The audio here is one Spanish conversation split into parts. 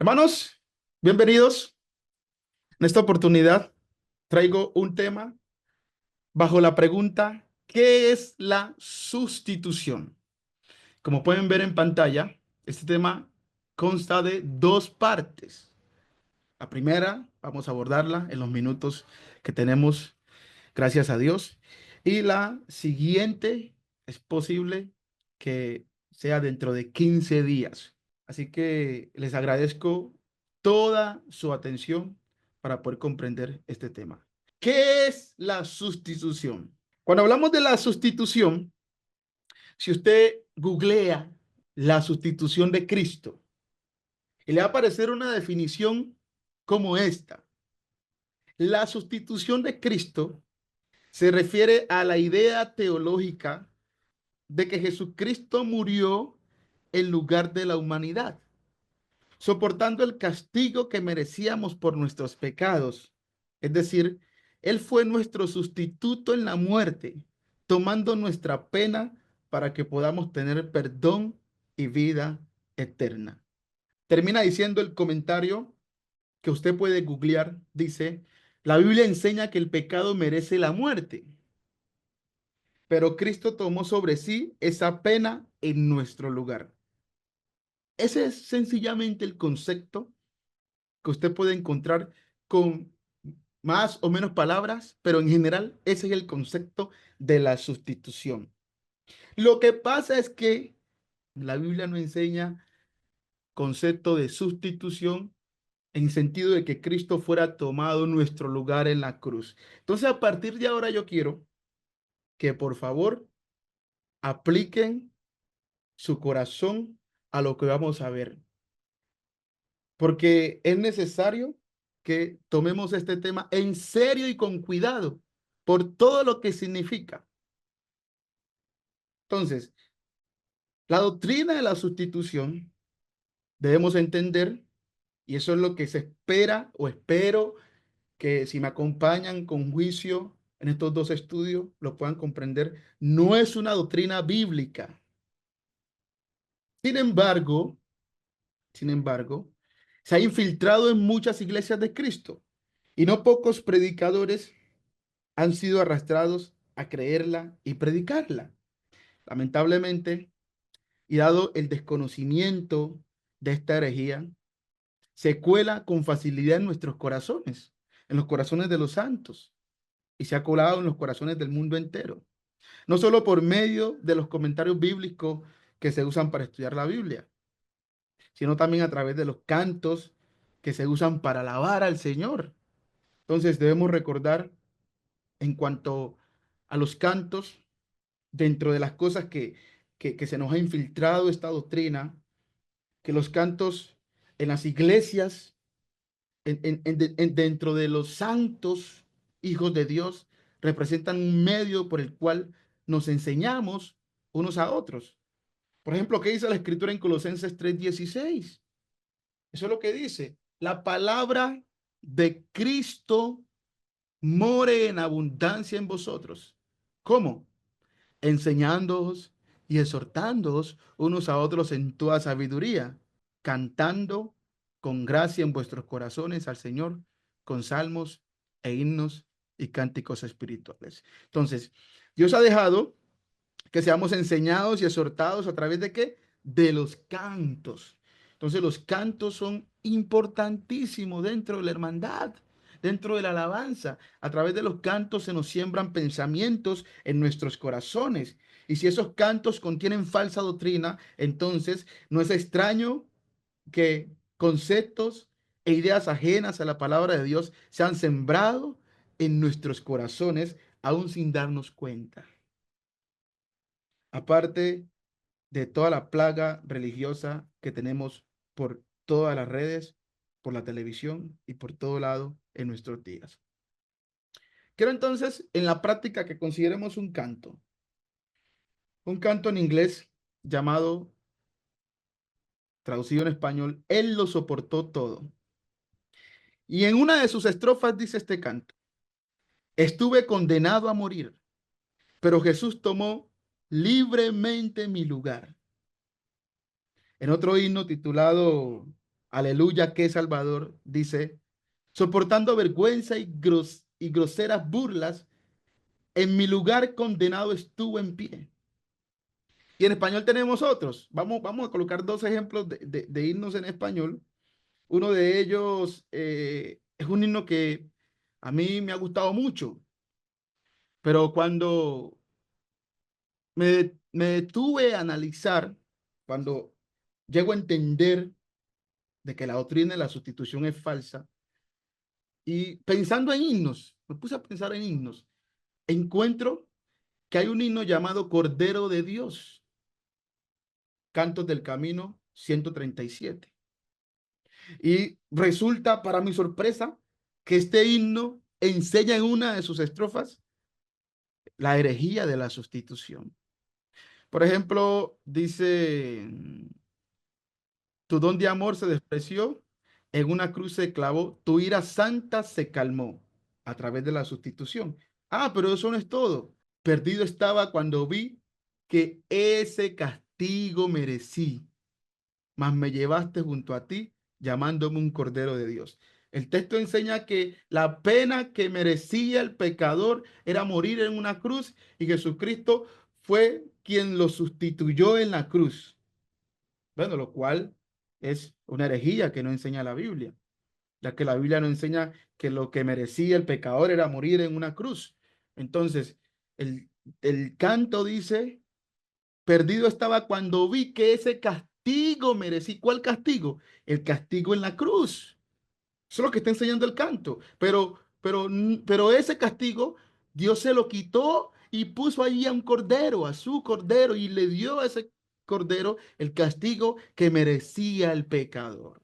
Hermanos, bienvenidos. En esta oportunidad traigo un tema bajo la pregunta, ¿qué es la sustitución? Como pueden ver en pantalla, este tema consta de dos partes. La primera, vamos a abordarla en los minutos que tenemos, gracias a Dios. Y la siguiente es posible que sea dentro de 15 días. Así que les agradezco toda su atención para poder comprender este tema. ¿Qué es la sustitución? Cuando hablamos de la sustitución, si usted googlea la sustitución de Cristo, y le va a aparecer una definición como esta. La sustitución de Cristo se refiere a la idea teológica de que Jesucristo murió en lugar de la humanidad, soportando el castigo que merecíamos por nuestros pecados. Es decir, Él fue nuestro sustituto en la muerte, tomando nuestra pena para que podamos tener perdón y vida eterna. Termina diciendo el comentario que usted puede googlear, dice, la Biblia enseña que el pecado merece la muerte, pero Cristo tomó sobre sí esa pena en nuestro lugar. Ese es sencillamente el concepto que usted puede encontrar con más o menos palabras, pero en general ese es el concepto de la sustitución. Lo que pasa es que la Biblia no enseña concepto de sustitución en sentido de que Cristo fuera tomado nuestro lugar en la cruz. Entonces, a partir de ahora yo quiero que por favor apliquen su corazón a lo que vamos a ver, porque es necesario que tomemos este tema en serio y con cuidado por todo lo que significa. Entonces, la doctrina de la sustitución debemos entender, y eso es lo que se espera o espero que si me acompañan con juicio en estos dos estudios lo puedan comprender, no es una doctrina bíblica. Sin embargo, sin embargo, se ha infiltrado en muchas iglesias de Cristo y no pocos predicadores han sido arrastrados a creerla y predicarla. Lamentablemente, y dado el desconocimiento de esta herejía, se cuela con facilidad en nuestros corazones, en los corazones de los santos, y se ha colado en los corazones del mundo entero. No solo por medio de los comentarios bíblicos que se usan para estudiar la Biblia, sino también a través de los cantos que se usan para alabar al Señor. Entonces debemos recordar en cuanto a los cantos, dentro de las cosas que se nos ha infiltrado esta doctrina, que los cantos en las iglesias, dentro de los santos hijos de Dios, representan un medio por el cual nos enseñamos unos a otros. Por ejemplo, ¿qué dice la escritura en Colosenses 3:16? Eso es lo que dice. La palabra de Cristo more en abundancia en vosotros. ¿Cómo? Enseñándoos y exhortándoos unos a otros en toda sabiduría, cantando con gracia en vuestros corazones al Señor, con salmos e himnos y cánticos espirituales. Entonces, Dios ha dejado que seamos enseñados y exhortados a través de qué? De los cantos. Entonces los cantos son importantísimos dentro de la hermandad, dentro de la alabanza. A través de los cantos se nos siembran pensamientos en nuestros corazones. Y si esos cantos contienen falsa doctrina, entonces no es extraño que conceptos e ideas ajenas a la palabra de Dios se han sembrado en nuestros corazones aún sin darnos cuenta. Aparte de toda la plaga religiosa que tenemos por todas las redes, por la televisión y por todo lado en nuestros días. Quiero entonces en la práctica que consideremos un canto en inglés llamado, traducido en español, Él lo soportó todo. Y en una de sus estrofas dice este canto, estuve condenado a morir, pero Jesús tomó libremente mi lugar. En otro himno titulado aleluya, que Salvador, dice, soportando vergüenza y groseras burlas, en mi lugar condenado estuvo en pie. Y en español tenemos otros. Vamos a colocar dos ejemplos de himnos en español. Uno de ellos es un himno que a mí me ha gustado mucho, pero cuando me detuve a analizar, cuando llego a entender de que la doctrina de la sustitución es falsa, y pensando en himnos, me puse a pensar en himnos, encuentro que hay un himno llamado Cordero de Dios, Cantos del Camino 137. Y resulta, para mi sorpresa, que este himno enseña en una de sus estrofas la herejía de la sustitución. Por ejemplo, dice, tu don de amor se despreció, en una cruz se clavó, tu ira santa se calmó a través de la sustitución. Ah, pero eso no es todo. Perdido estaba cuando vi que ese castigo merecí, mas me llevaste junto a ti, llamándome un cordero de Dios. El texto enseña que la pena que merecía el pecador era morir en una cruz y Jesucristo fue quien lo sustituyó en la cruz. Bueno, lo cual es una herejía que no enseña la Biblia, ya que la Biblia no enseña que lo que merecía el pecador era morir en una cruz. Entonces, el, el canto dice, perdido estaba cuando vi que ese castigo merecí. ¿Cuál castigo? El castigo en la cruz. Eso es lo que está enseñando el canto. Pero ese castigo, Dios se lo quitó y puso ahí a un cordero, a su cordero, y le dio a ese cordero el castigo que merecía el pecador.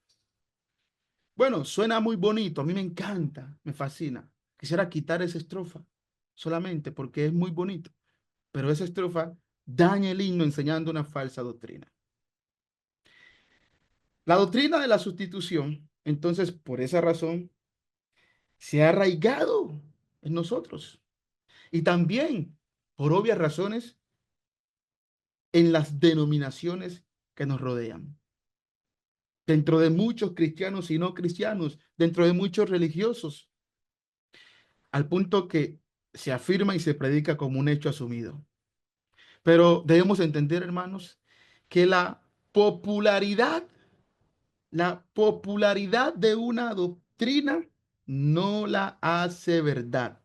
Bueno, suena muy bonito, a mí me encanta, me fascina. Quisiera quitar esa estrofa solamente porque es muy bonito, pero esa estrofa daña el himno enseñando una falsa doctrina. La doctrina de la sustitución, entonces, por esa razón, se ha arraigado en nosotros y también, por obvias razones, en las denominaciones que nos rodean. Dentro de muchos cristianos y no cristianos, dentro de muchos religiosos, al punto que se afirma y se predica como un hecho asumido. Pero debemos entender, hermanos, que popularidad, la popularidad de una doctrina no la hace verdad.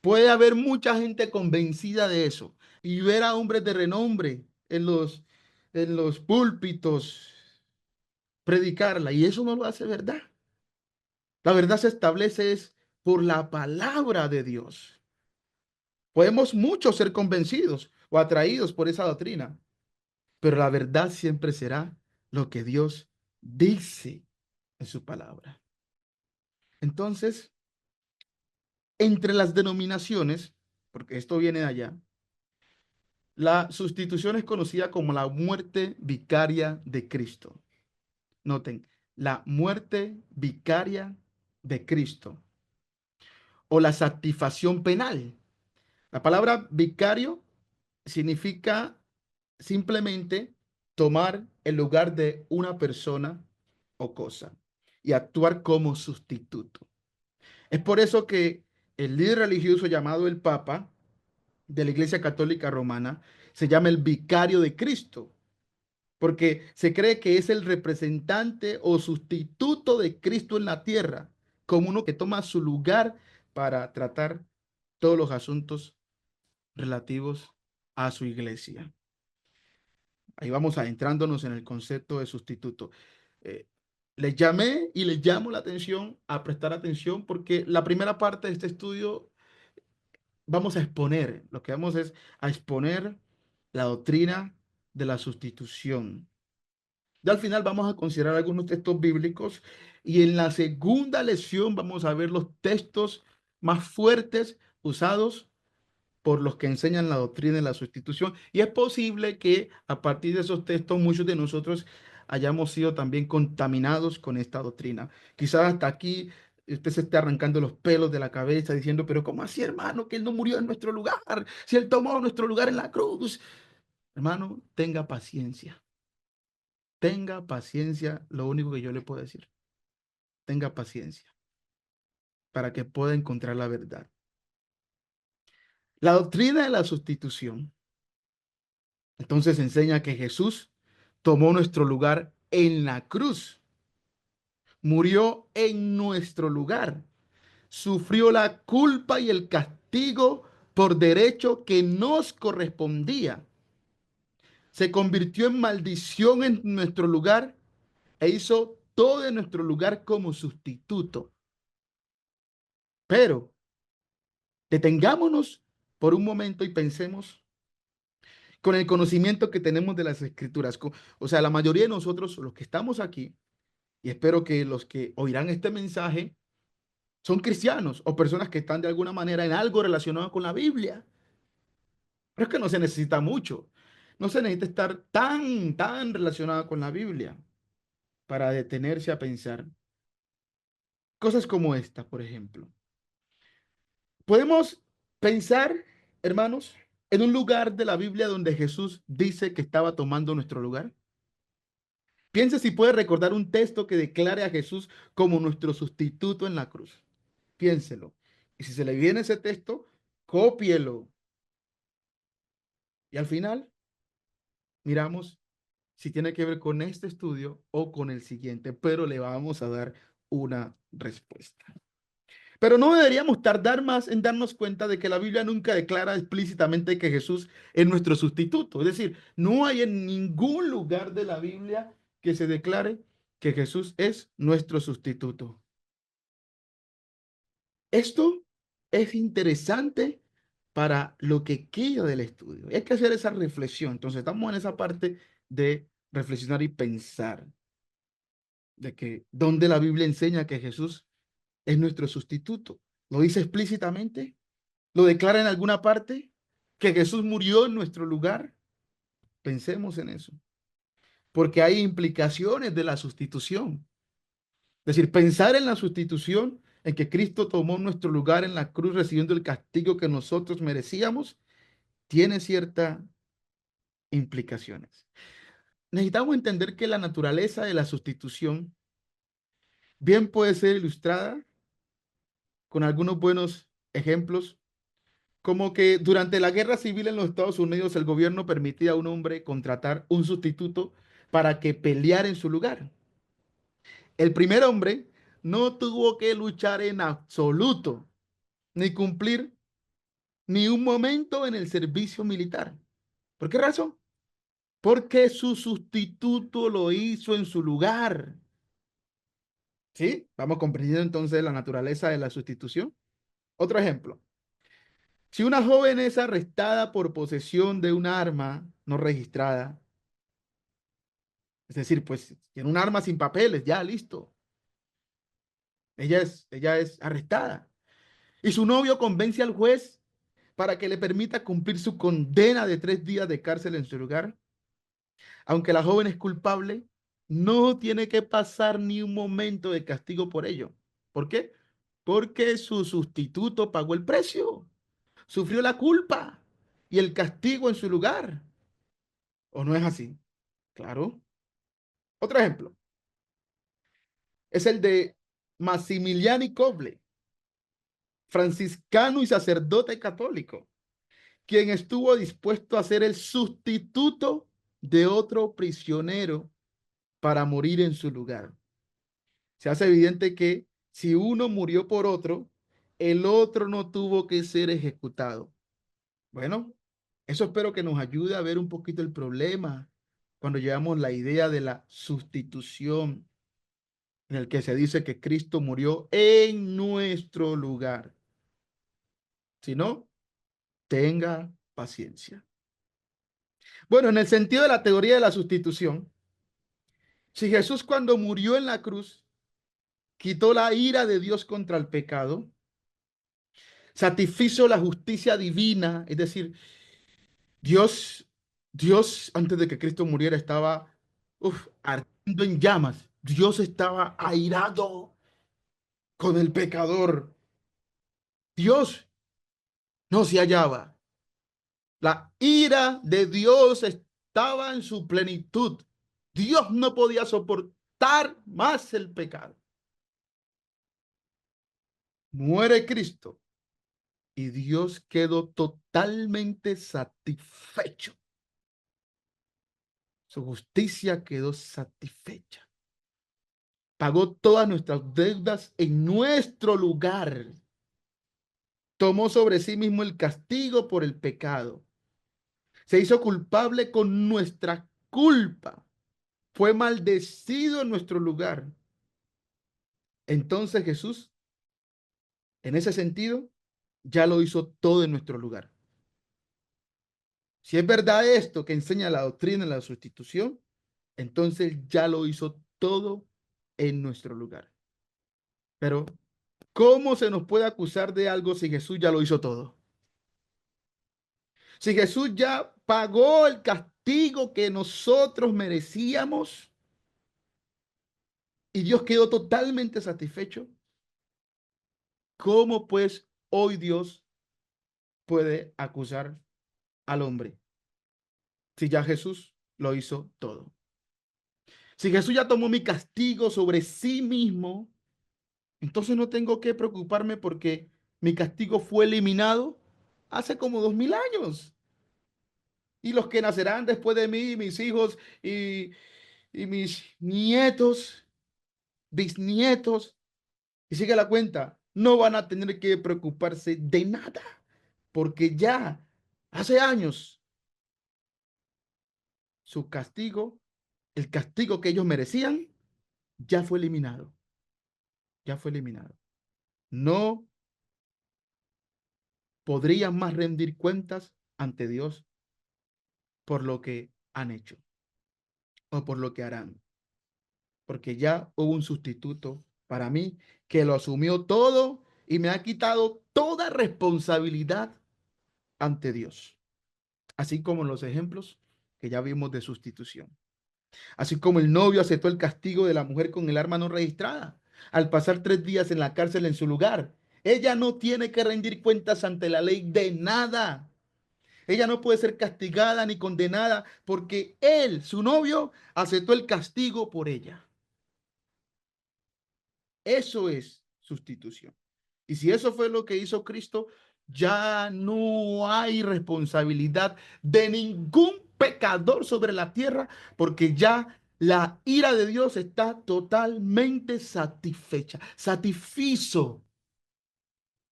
Puede haber mucha gente convencida de eso y ver a hombres de renombre en los púlpitos predicarla y eso no lo hace verdad. La verdad se establece es por la palabra de Dios. Podemos muchos ser convencidos o atraídos por esa doctrina, pero la verdad siempre será lo que Dios dice en su palabra. Entonces, entre las denominaciones, porque esto viene de allá, la sustitución es conocida como la muerte vicaria de Cristo. Noten, la muerte vicaria de Cristo o la satisfacción penal. La palabra vicario significa simplemente tomar el lugar de una persona o cosa y actuar como sustituto. Es por eso que el líder religioso llamado el Papa de la Iglesia Católica Romana se llama el vicario de Cristo, porque se cree que es el representante o sustituto de Cristo en la tierra, como uno que toma su lugar para tratar todos los asuntos relativos a su iglesia. Ahí vamos adentrándonos en el concepto de sustituto. Eh, Les llamé y les llamo la atención a prestar atención porque la primera parte de este estudio vamos a exponer, lo que vamos es a exponer la doctrina de la sustitución. Ya al final vamos a considerar algunos textos bíblicos y en la segunda lección vamos a ver los textos más fuertes usados por los que enseñan la doctrina de la sustitución. Y es posible que a partir de esos textos muchos de nosotros hayamos sido también contaminados con esta doctrina. Quizás hasta aquí usted se esté arrancando los pelos de la cabeza diciendo, pero ¿cómo así, hermano? Que Él no murió en nuestro lugar, si Él tomó nuestro lugar en la cruz. Hermano, tenga paciencia. Tenga paciencia, lo único que yo le puedo decir. Tenga paciencia para que pueda encontrar la verdad. La doctrina de la sustitución, entonces enseña que Jesús tomó nuestro lugar en la cruz, murió en nuestro lugar, sufrió la culpa y el castigo por derecho que nos correspondía, se convirtió en maldición en nuestro lugar e hizo todo en nuestro lugar como sustituto. Pero detengámonos por un momento y pensemos con el conocimiento que tenemos de las escrituras. O sea, la mayoría de nosotros, los que estamos aquí, y espero que los que oirán este mensaje, son cristianos o personas que están de alguna manera en algo relacionado con la Biblia. Pero es que no se necesita mucho. No se necesita estar tan relacionado con la Biblia para detenerse a pensar. Cosas como esta, por ejemplo. Podemos pensar, hermanos, en un lugar de la Biblia donde Jesús dice que estaba tomando nuestro lugar. Piense si puede recordar un texto que declare a Jesús como nuestro sustituto en la cruz. Piénselo. Y si se le viene ese texto, cópielo. Y al final, miramos si tiene que ver con este estudio o con el siguiente, pero le vamos a dar una respuesta. Pero no deberíamos tardar más en darnos cuenta de que la Biblia nunca declara explícitamente que Jesús es nuestro sustituto. Es decir, no hay en ningún lugar de la Biblia que se declare que Jesús es nuestro sustituto. Esto es interesante para lo que queda del estudio. Hay que hacer esa reflexión. Entonces, estamos en esa parte de reflexionar y pensar de que donde la Biblia enseña que Jesús es nuestro sustituto. ¿Lo dice explícitamente? ¿Lo declara en alguna parte? ¿Que Jesús murió en nuestro lugar? Pensemos en eso, porque hay implicaciones de la sustitución. Es decir, pensar en la sustitución, en que Cristo tomó nuestro lugar en la cruz recibiendo el castigo que nosotros merecíamos, tiene ciertas implicaciones. Necesitamos entender que la naturaleza de la sustitución bien puede ser ilustrada con algunos buenos ejemplos, como que durante la guerra civil en los Estados Unidos el gobierno permitía a un hombre contratar un sustituto para que peleara en su lugar. El primer hombre no tuvo que luchar en absoluto, ni cumplir ni un momento en el servicio militar. ¿Por qué razón? Porque su sustituto lo hizo en su lugar. ¿Sí? Vamos comprendiendo entonces la naturaleza de la sustitución. Otro ejemplo. Si una joven es arrestada por posesión de un arma no registrada, es decir, pues tiene un arma sin papeles, ya listo. Ella es arrestada. Y su novio convence al juez para que le permita cumplir su condena de 3 días de cárcel en su lugar. Aunque la joven es culpable, no tiene que pasar ni un momento de castigo por ello. ¿Por qué? Porque su sustituto pagó el precio, sufrió la culpa y el castigo en su lugar. ¿O no es así? Claro. Otro ejemplo es el de Maximiliani Coble, franciscano y sacerdote católico, quien estuvo dispuesto a ser el sustituto de otro prisionero para morir en su lugar. Se hace evidente que si uno murió por otro, el otro no tuvo que ser ejecutado. Bueno, eso espero que nos ayude a ver un poquito el problema cuando llevamos la idea de la sustitución, en el que se dice que Cristo murió en nuestro lugar. Si no, tenga paciencia. Bueno, en el sentido de la teoría de la sustitución, si Jesús cuando murió en la cruz quitó la ira de Dios contra el pecado, satisfizo la justicia divina, es decir, Dios, Dios antes de que Cristo muriera estaba ardiendo en llamas. Dios estaba airado con el pecador. Dios no se hallaba. La ira de Dios estaba en su plenitud. Dios no podía soportar más el pecado. Muere Cristo y Dios quedó totalmente satisfecho. Su justicia quedó satisfecha. Pagó todas nuestras deudas en nuestro lugar. Tomó sobre sí mismo el castigo por el pecado. Se hizo culpable con nuestra culpa. Fue maldecido en nuestro lugar. Entonces Jesús, en ese sentido, ya lo hizo todo en nuestro lugar. Si es verdad esto que enseña la doctrina de la sustitución, entonces ya lo hizo todo en nuestro lugar. Pero, ¿cómo se nos puede acusar de algo si Jesús ya lo hizo todo? Si Jesús ya pagó el castigo que nosotros merecíamos y Dios quedó totalmente satisfecho, ¿cómo pues hoy Dios puede acusar al hombre si ya Jesús lo hizo todo? Si Jesús ya tomó mi castigo sobre sí mismo, entonces no tengo que preocuparme porque mi castigo fue eliminado hace como 2000 años. Y los que nacerán después de mí, mis hijos y mis nietos, bisnietos, y sigue la cuenta, no van a tener que preocuparse de nada, porque ya hace años su castigo, el castigo que ellos merecían, ya fue eliminado, ya fue eliminado. No podrían más rendir cuentas ante Dios por lo que han hecho o por lo que harán, porque ya hubo un sustituto para mí que lo asumió todo y me ha quitado toda responsabilidad ante Dios, así como en los ejemplos que ya vimos de sustitución. Así como el novio aceptó el castigo de la mujer con el arma no registrada, al pasar 3 días en la cárcel en su lugar, ella no tiene que rendir cuentas ante la ley de nada. Ella no puede ser castigada ni condenada porque él, su novio, aceptó el castigo por ella. Eso es sustitución. Y si eso fue lo que hizo Cristo, ya no hay responsabilidad de ningún pecador sobre la tierra, porque ya la ira de Dios está totalmente satisfecha, satisfizo,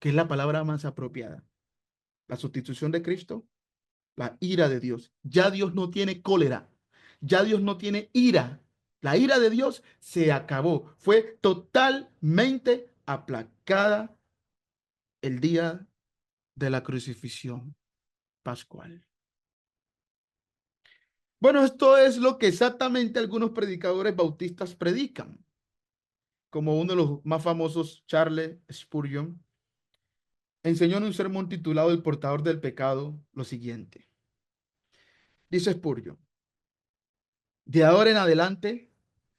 que es la palabra más apropiada. La sustitución de Cristo, la ira de Dios. Ya Dios no tiene cólera, ya Dios no tiene ira. La ira de Dios se acabó, fue totalmente aplacada el día de la crucifixión pascual. Bueno, esto es lo que exactamente algunos predicadores bautistas predican, como uno de los más famosos, Charles Spurgeon, enseñó en un sermón titulado El portador del pecado lo siguiente. Dice Spurgeon, de ahora en adelante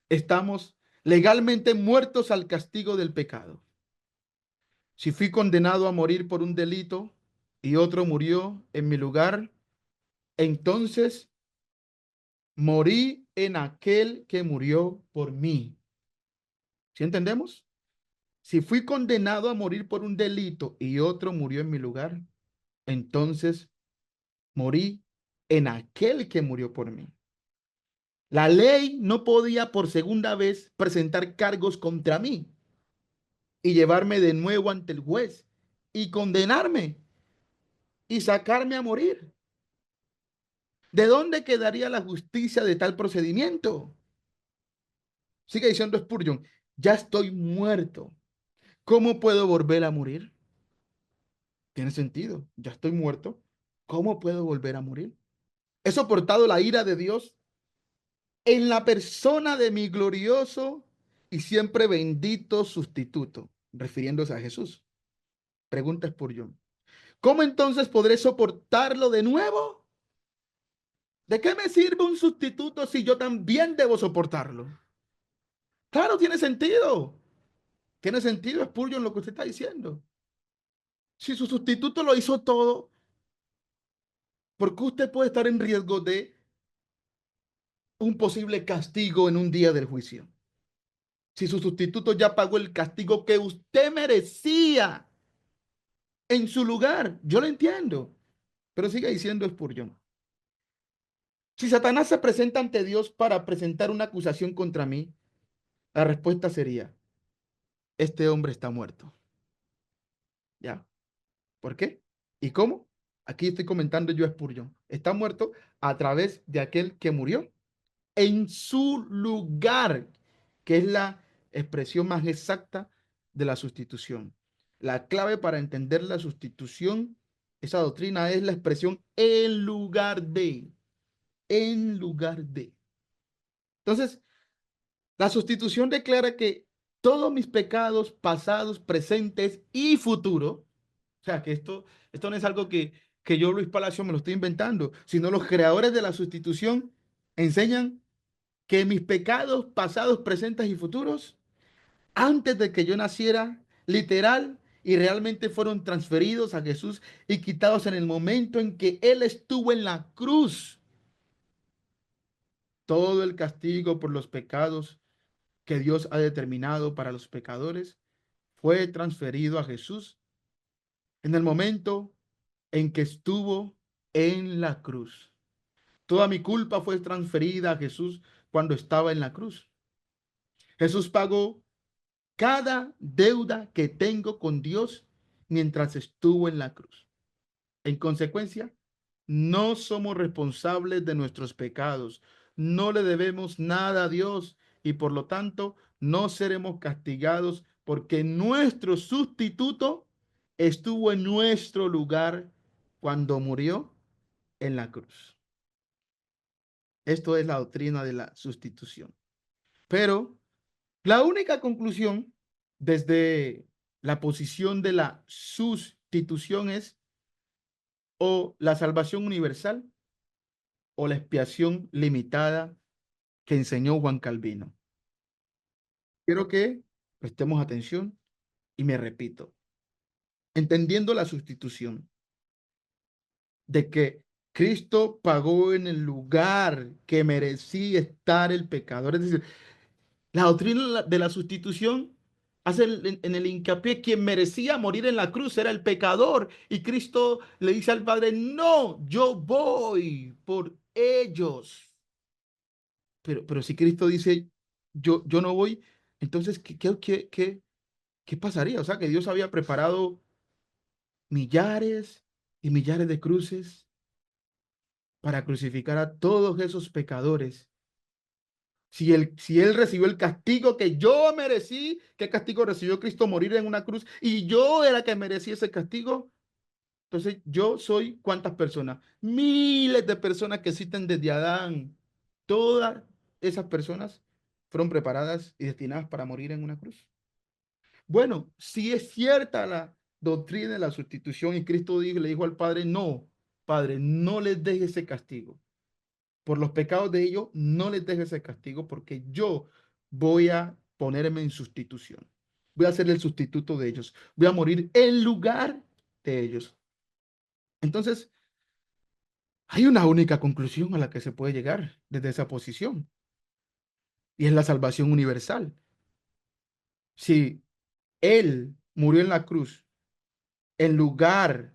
estamos legalmente muertos al castigo del pecado. Si fui condenado a morir por un delito y otro murió en mi lugar, entonces morí en aquel que murió por mí. ¿Sí entendemos? Si fui condenado a morir por un delito y otro murió en mi lugar, entonces morí en aquel que murió por mí. La ley no podía por segunda vez presentar cargos contra mí y llevarme de nuevo ante el juez y condenarme y sacarme a morir. ¿De dónde quedaría la justicia de tal procedimiento? Sigue diciendo Spurgeon, ya estoy muerto. ¿Cómo puedo volver a morir? Tiene sentido, ya estoy muerto. ¿Cómo puedo volver a morir? He soportado la ira de Dios en la persona de mi glorioso y siempre bendito sustituto, refiriéndose a Jesús. Pregunta Spurgeon. ¿Cómo entonces podré soportarlo de nuevo? ¿De qué me sirve un sustituto si yo también debo soportarlo? Claro, tiene sentido. Tiene sentido, Spurgeon, lo que usted está diciendo. Si su sustituto lo hizo todo, ¿por qué usted puede estar en riesgo de un posible castigo en un día del juicio. Si su sustituto ya pagó el castigo que usted merecía en su lugar, yo lo entiendo, pero sigue diciendo Spurgeon. Si Satanás se presenta ante Dios para presentar una acusación contra mí, la respuesta sería, este hombre está muerto. ¿Ya? ¿Por qué? ¿Y cómo? Aquí estoy comentando yo a Spurgeon. Está muerto a través de aquel que murió en su lugar, que es la expresión más exacta de la sustitución. La clave para entender la sustitución, esa doctrina es la expresión en lugar de, en lugar de. Entonces, la sustitución declara que todos mis pecados pasados, presentes y futuros, o sea, que esto no es algo que yo, Luis Palacio, me lo estoy inventando, sino los creadores de la sustitución enseñan que mis pecados pasados, presentes y futuros, antes de que yo naciera, literal y realmente fueron transferidos a Jesús y quitados en el momento en que Él estuvo en la cruz. Todo el castigo por los pecados que Dios ha determinado para los pecadores fue transferido a Jesús en el momento en que estuvo en la cruz. Toda mi culpa fue transferida a Jesús cuando estaba en la cruz. Jesús pagó cada deuda que tengo con Dios mientras estuvo en la cruz. En consecuencia, no somos responsables de nuestros pecados, no le debemos nada a Dios y por lo tanto no seremos castigados porque nuestro sustituto estuvo en nuestro lugar cuando murió en la cruz. Esto es la doctrina de la sustitución. Pero la única conclusión desde la posición de la sustitución es o la salvación universal o la expiación limitada que enseñó Juan Calvino. Quiero que prestemos atención y me repito, entendiendo la sustitución de que Cristo pagó en el lugar que merecía estar el pecador. Es decir, la doctrina de la sustitución hace en el hincapié quien merecía morir en la cruz era el pecador y Cristo le dice al Padre, no, yo voy por ellos. Pero si Cristo dice, yo no voy, entonces, ¿qué pasaría? O sea, que Dios había preparado millares y millares de cruces para crucificar a todos esos pecadores. Si él recibió el castigo que yo merecí, ¿qué castigo recibió Cristo? Morir en una cruz y yo era que merecía ese castigo. Entonces, yo soy ¿cuántas personas? Miles de personas que existen desde Adán. Todas esas personas fueron preparadas y destinadas para morir en una cruz. Bueno, si es cierta la doctrina de la sustitución y Cristo le dijo al Padre, no, Padre, no les dejes ese castigo. Por los pecados de ellos, no les dejes ese castigo porque yo voy a ponerme en sustitución. Voy a ser el sustituto de ellos. Voy a morir en lugar de ellos. Entonces, hay una única conclusión a la que se puede llegar desde esa posición y es la salvación universal. Si Él murió en la cruz en lugar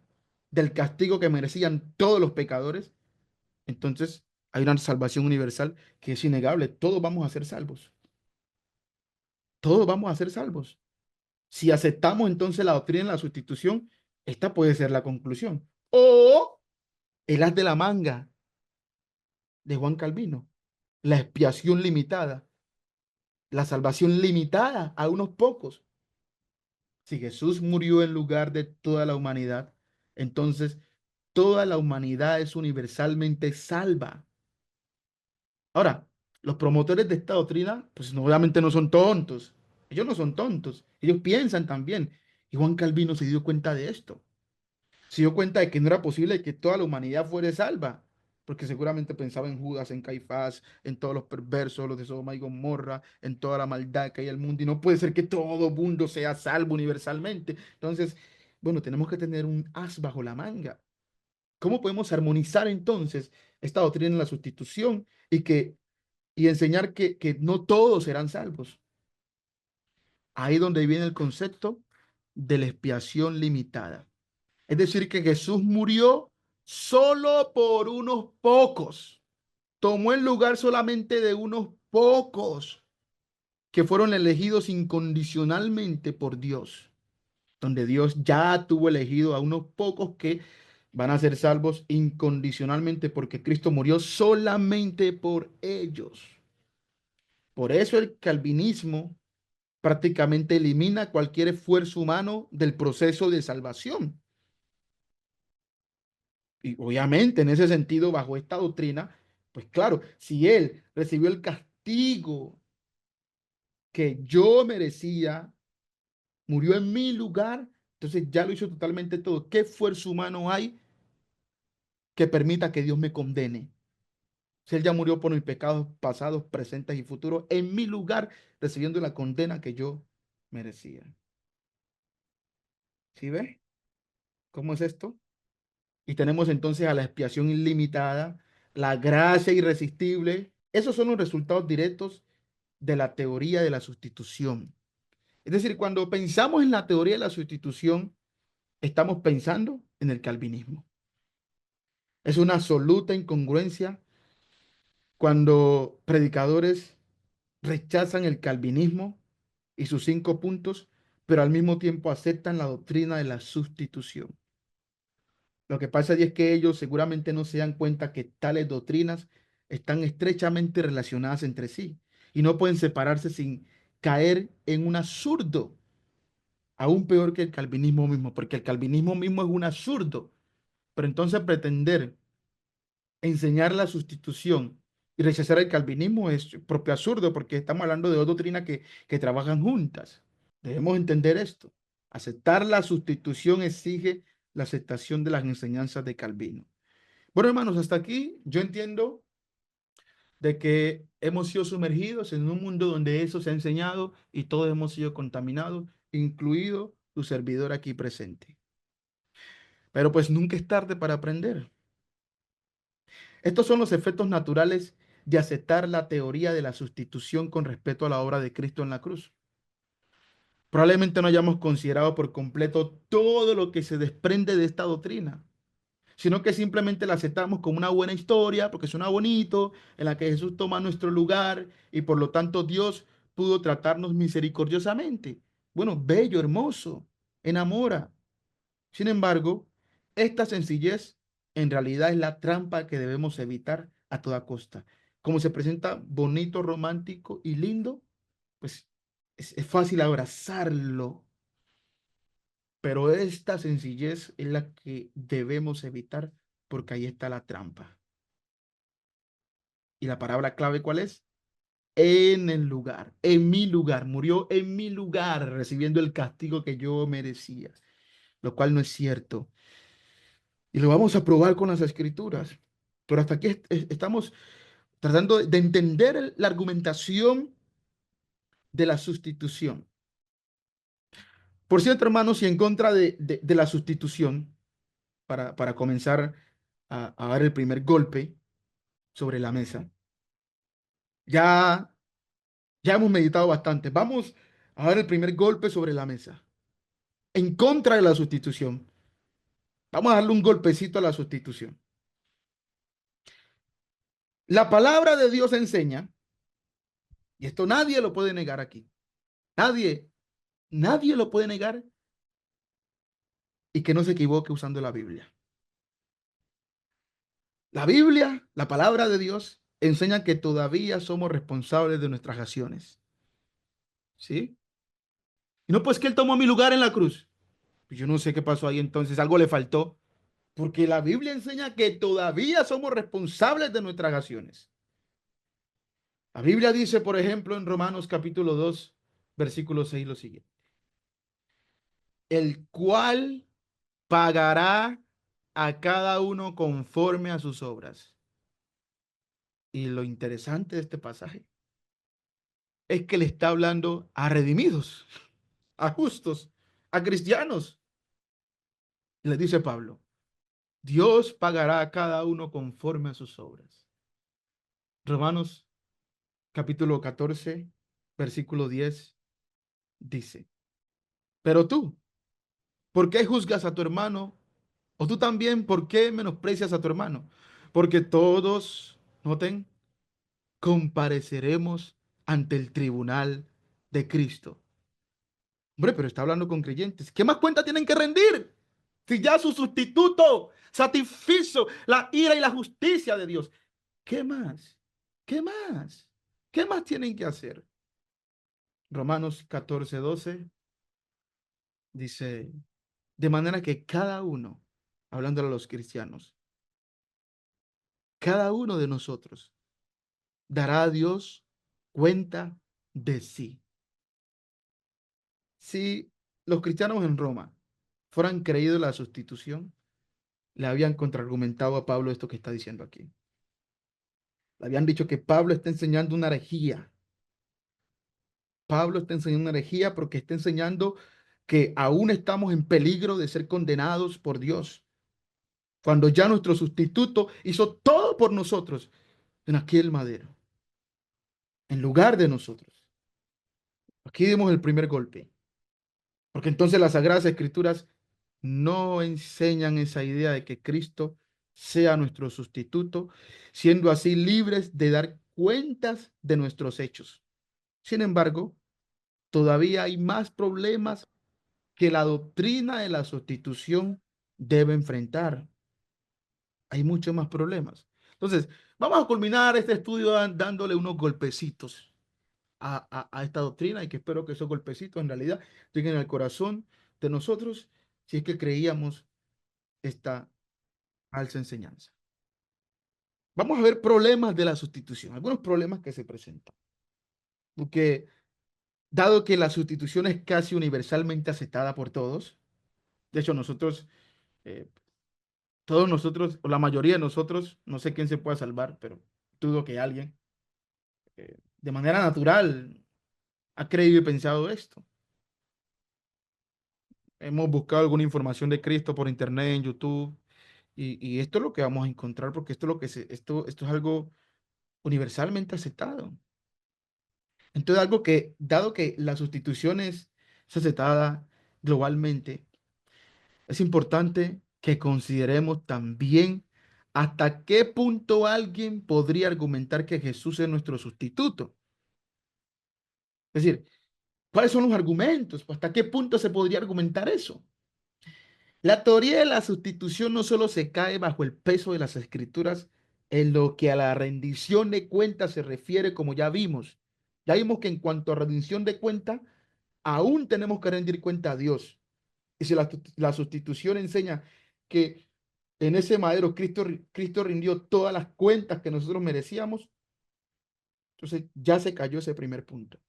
del castigo que merecían todos los pecadores, entonces hay una salvación universal que es innegable. Todos vamos a ser salvos. Todos vamos a ser salvos. Si aceptamos entonces la doctrina de la sustitución, esta puede ser la conclusión. O el as de la manga de Juan Calvino, la expiación limitada, la salvación limitada a unos pocos. Si Jesús murió en lugar de toda la humanidad, entonces toda la humanidad es universalmente salva. Ahora, los promotores de esta doctrina, pues obviamente no son tontos. Ellos no son tontos. Ellos piensan también. Y Juan Calvino se dio cuenta de esto. Se dio cuenta de que no era posible que toda la humanidad fuera salva. Porque seguramente pensaba en Judas, en Caifás, en todos los perversos, los de Sodoma y Gomorra, en toda la maldad que hay en el mundo. Y no puede ser que todo mundo sea salvo universalmente. Entonces, bueno, tenemos que tener un as bajo la manga. ¿Cómo podemos armonizar entonces esta doctrina en la sustitución y que y enseñar que no todos serán salvos. Ahí donde viene el concepto de la expiación limitada. Es decir, que Jesús murió solo por unos pocos. Tomó el lugar solamente de unos pocos que fueron elegidos incondicionalmente por Dios, donde Dios ya tuvo elegido a unos pocos que van a ser salvos incondicionalmente porque Cristo murió solamente por ellos. Por eso el calvinismo prácticamente elimina cualquier esfuerzo humano del proceso de salvación. Y obviamente en ese sentido, bajo esta doctrina, pues claro, si él recibió el castigo que yo merecía, murió en mi lugar, entonces ya lo hizo totalmente todo. ¿Qué esfuerzo humano hay que permita que Dios me condene? Si él ya murió por mis pecados pasados, presentes y futuros, en mi lugar, recibiendo la condena que yo merecía. ¿Sí ves cómo es esto? Y tenemos entonces a la expiación ilimitada, la gracia irresistible. Esos son los resultados directos de la teoría de la sustitución. Es decir, cuando pensamos en la teoría de la sustitución, estamos pensando en el calvinismo. Es una absoluta incongruencia cuando predicadores rechazan el calvinismo y sus 5 puntos, pero al mismo tiempo aceptan la doctrina de la sustitución. Lo que pasa es que ellos seguramente no se dan cuenta que tales doctrinas están estrechamente relacionadas entre sí y no pueden separarse sin caer en un absurdo, aún peor que el calvinismo mismo, porque el calvinismo mismo es un absurdo. Pero entonces pretender enseñar la sustitución y rechazar el calvinismo es propio absurdo, porque estamos hablando de dos doctrinas que trabajan juntas. Debemos entender esto. Aceptar la sustitución exige la aceptación de las enseñanzas de Calvino. Bueno, hermanos, hasta aquí yo entiendo de que hemos sido sumergidos en un mundo donde eso se ha enseñado y todos hemos sido contaminados, incluido tu servidor aquí presente. Pero pues nunca es tarde para aprender. Estos son los efectos naturales de aceptar la teoría de la sustitución con respecto a la obra de Cristo en la cruz. Probablemente no hayamos considerado por completo todo lo que se desprende de esta doctrina, sino que simplemente la aceptamos como una buena historia, porque suena bonito, en la que Jesús toma nuestro lugar y por lo tanto Dios pudo tratarnos misericordiosamente. Bueno, bello, hermoso, enamora. Sin embargo, esta sencillez en realidad es la trampa que debemos evitar a toda costa. Como se presenta bonito, romántico y lindo, pues es fácil abrazarlo, pero esta sencillez es la que debemos evitar porque ahí está la trampa. Y la palabra clave, ¿cuál es? En el lugar, en mi lugar, murió en mi lugar, recibiendo el castigo que yo merecía, lo cual no es cierto. Y lo vamos a probar con las escrituras. Pero hasta aquí estamos tratando de entender la argumentación de la sustitución. Por cierto, hermanos, y en contra de la sustitución, para comenzar a dar el primer golpe sobre la mesa, ya, ya hemos meditado bastante. Vamos a dar el primer golpe sobre la mesa. En contra de la sustitución. Vamos a darle un golpecito a la sustitución. La palabra de Dios enseña, y esto nadie lo puede negar aquí. Nadie, nadie lo puede negar y que no se equivoque usando la Biblia. La Biblia, la palabra de Dios, enseña que todavía somos responsables de nuestras acciones. ¿Sí? Y no, pues que Él tomó mi lugar en la cruz. Pues yo no sé qué pasó ahí entonces, algo le faltó. Porque la Biblia enseña que todavía somos responsables de nuestras acciones. La Biblia dice, por ejemplo, en Romanos capítulo 2, versículo 6, lo siguiente. El cual pagará a cada uno conforme a sus obras. Y lo interesante de este pasaje es que le está hablando a redimidos, a justos, a cristianos. Le dice Pablo, Dios pagará a cada uno conforme a sus obras. Romanos capítulo 14, versículo 10, dice, pero tú, ¿por qué juzgas a tu hermano? O tú también, ¿por qué menosprecias a tu hermano? Porque todos, noten, compareceremos ante el tribunal de Cristo. Hombre, pero está hablando con creyentes. ¿Qué más cuenta tienen que rendir? Si ya su sustituto satisfizo la ira y la justicia de Dios. ¿Qué más? ¿Qué más? ¿Qué más tienen que hacer? Romanos 14:12 dice, de manera que cada uno, hablando a los cristianos, cada uno de nosotros dará a Dios cuenta de sí. Si los cristianos en Roma fueran creído la sustitución, le habían contraargumentado a Pablo esto que está diciendo aquí. Le habían dicho que Pablo está enseñando una herejía. Pablo está enseñando una herejía porque está enseñando que aún estamos en peligro de ser condenados por Dios, cuando ya nuestro sustituto hizo todo por nosotros en aquel madero, en lugar de nosotros. Aquí dimos el primer golpe, porque entonces las Sagradas Escrituras no enseñan esa idea de que Cristo sea nuestro sustituto, siendo así libres de dar cuentas de nuestros hechos. Sin embargo, todavía hay más problemas que la doctrina de la sustitución debe enfrentar. Hay muchos más problemas. Entonces, vamos a culminar este estudio dándole unos golpecitos a esta doctrina y que espero que esos golpecitos en realidad lleguen al corazón de nosotros si es que creíamos esta falsa enseñanza. Vamos a ver problemas de la sustitución, algunos problemas que se presentan. Porque dado que la sustitución es casi universalmente aceptada por todos, de hecho nosotros, eh, todos nosotros, o la mayoría de nosotros, no sé quién se pueda salvar, pero dudo que alguien, de manera natural, ha creído y pensado esto. Hemos buscado alguna información de Cristo por internet, en YouTube, y esto es lo que vamos a encontrar, porque esto es lo que esto es algo universalmente aceptado. Entonces, algo que, dado que la sustitución es aceptada globalmente, es importante que consideremos también hasta qué punto alguien podría argumentar que Jesús es nuestro sustituto. Es decir, ¿cuáles son los argumentos? ¿Hasta qué punto se podría argumentar eso? La teoría de la sustitución no solo se cae bajo el peso de las escrituras en lo que a la rendición de cuentas se refiere, como ya vimos. Ya vimos que en cuanto a rendición de cuentas, aún tenemos que rendir cuenta a Dios. Y si la sustitución enseña que en ese madero Cristo rindió todas las cuentas que nosotros merecíamos, entonces ya se cayó ese primer punto.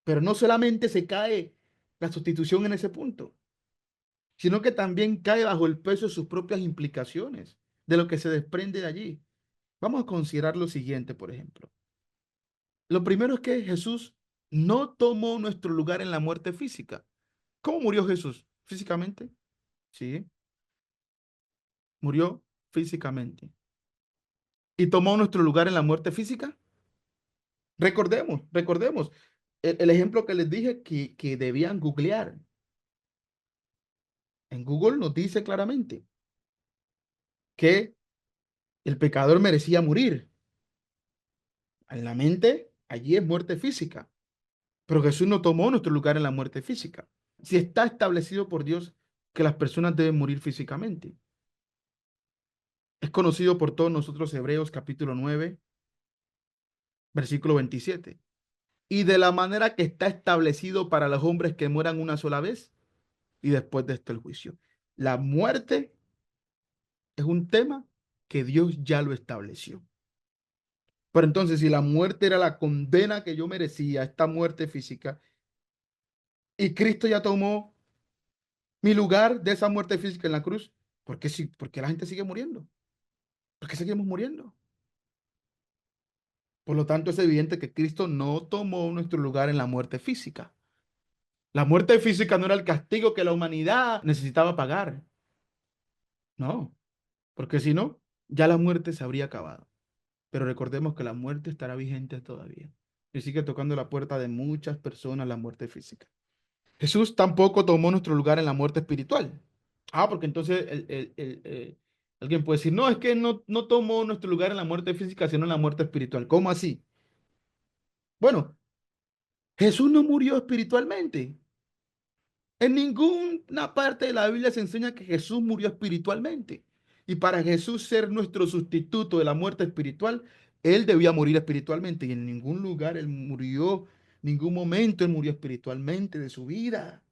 Pero no solamente se cae la sustitución en ese punto, sino que también cae bajo el peso de sus propias implicaciones, de lo que se desprende de allí. Vamos a considerar lo siguiente, por ejemplo. Lo primero es que Jesús no tomó nuestro lugar en la muerte física. ¿Cómo murió Jesús? ¿Físicamente? Sí, murió físicamente. ¿Y tomó nuestro lugar en la muerte física? Recordemos el ejemplo que les dije que debían googlear. En Google nos dice claramente que el pecador merecía morir. En la mente, allí es muerte física. Pero Jesús no tomó nuestro lugar en la muerte física. Si está establecido por Dios que las personas deben morir físicamente. Es conocido por todos nosotros Hebreos capítulo 9 versículo 27. Y de la manera que está establecido para los hombres que mueran una sola vez y después de esto el juicio. La muerte es un tema que Dios ya lo estableció. Pero entonces, si la muerte era la condena que yo merecía, esta muerte física, y Cristo ya tomó mi lugar de esa muerte física en la cruz, ¿por qué la gente sigue muriendo? ¿Por qué seguimos muriendo? Por lo tanto, es evidente que Cristo no tomó nuestro lugar en la muerte física. La muerte física no era el castigo que la humanidad necesitaba pagar. No, porque si no, ya la muerte se habría acabado. pero recordemos que la muerte estará vigente todavía y sigue tocando la puerta de muchas personas la muerte física. Jesús tampoco tomó nuestro lugar en la muerte espiritual. Porque entonces alguien puede decir, no, es que no tomó nuestro lugar en la muerte física, sino en la muerte espiritual. ¿Cómo así? Bueno, Jesús no murió espiritualmente. En ninguna parte de la Biblia se enseña que Jesús murió espiritualmente. Y para Jesús ser nuestro sustituto de la muerte espiritual, Él debía morir espiritualmente. Y en ningún lugar Él murió, ningún momento Él murió espiritualmente de su vida.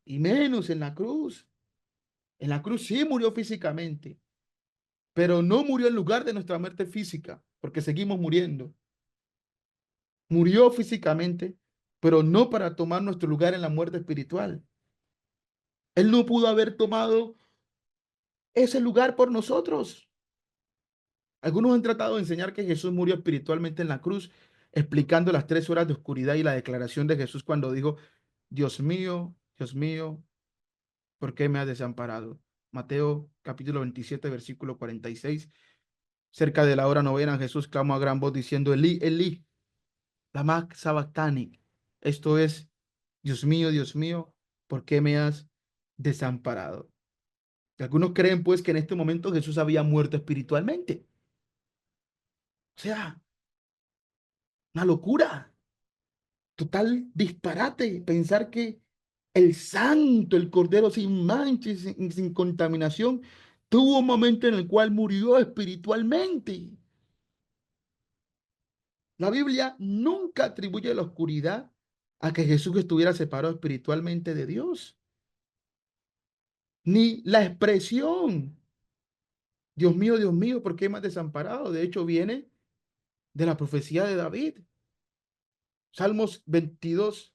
Y menos en la cruz. En la cruz sí murió físicamente, pero no murió en lugar de nuestra muerte física, porque seguimos muriendo. Murió físicamente, pero no para tomar nuestro lugar en la muerte espiritual. Él no pudo haber tomado ese lugar por nosotros. Algunos han tratado de enseñar que Jesús murió espiritualmente en la cruz, explicando las 3 horas de oscuridad y la declaración de Jesús cuando dijo, Dios mío, ¿por qué me has desamparado? Mateo capítulo 27, versículo 46. Cerca de la hora novena, Jesús clamó a gran voz diciendo, Elí, Elí, lama sabactani. Esto es, Dios mío, ¿por qué me has desamparado? Y algunos creen pues que en este momento Jesús había muerto espiritualmente. O sea, una locura, total disparate pensar que el santo, el cordero sin mancha y sin contaminación, tuvo un momento en el cual murió espiritualmente. La Biblia nunca atribuye la oscuridad a que Jesús estuviera separado espiritualmente de Dios, ni la expresión, Dios mío, ¿por qué me has desamparado? De hecho, viene de la profecía de David. Salmos 22,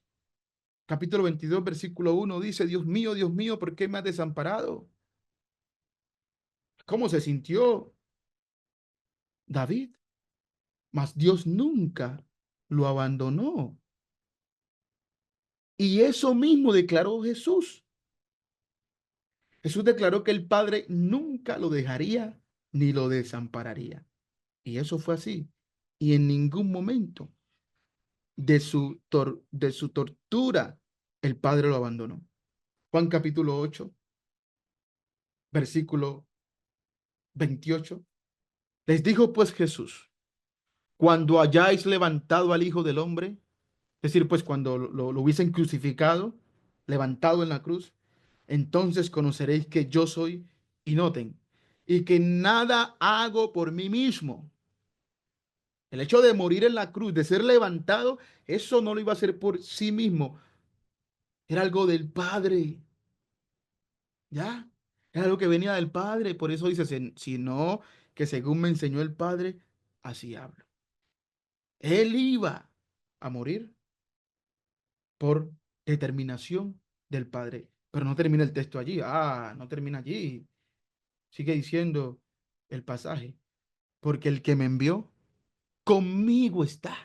capítulo 22, versículo 1 dice, Dios mío, ¿por qué me has desamparado? ¿Cómo se sintió David? Mas Dios nunca lo abandonó. Y eso mismo declaró Jesús. Jesús declaró que el Padre nunca lo dejaría ni lo desampararía. Y eso fue así. Y en ningún momento de su tortura el Padre lo abandonó. Juan capítulo 8, versículo 28. Les dijo pues Jesús, cuando hayáis levantado al Hijo del Hombre, es decir, pues cuando lo hubiesen crucificado, levantado en la cruz, entonces conoceréis que yo soy, y noten, y que nada hago por mí mismo. El hecho de morir en la cruz, de ser levantado, eso no lo iba a hacer por sí mismo. Era algo del Padre, ¿ya? Era algo que venía del Padre. Por eso dice, si no, que según me enseñó el Padre, así hablo. Él iba a morir por determinación del Padre. Pero no termina el texto allí. No termina allí. Sigue diciendo el pasaje. Porque el que me envió, conmigo está.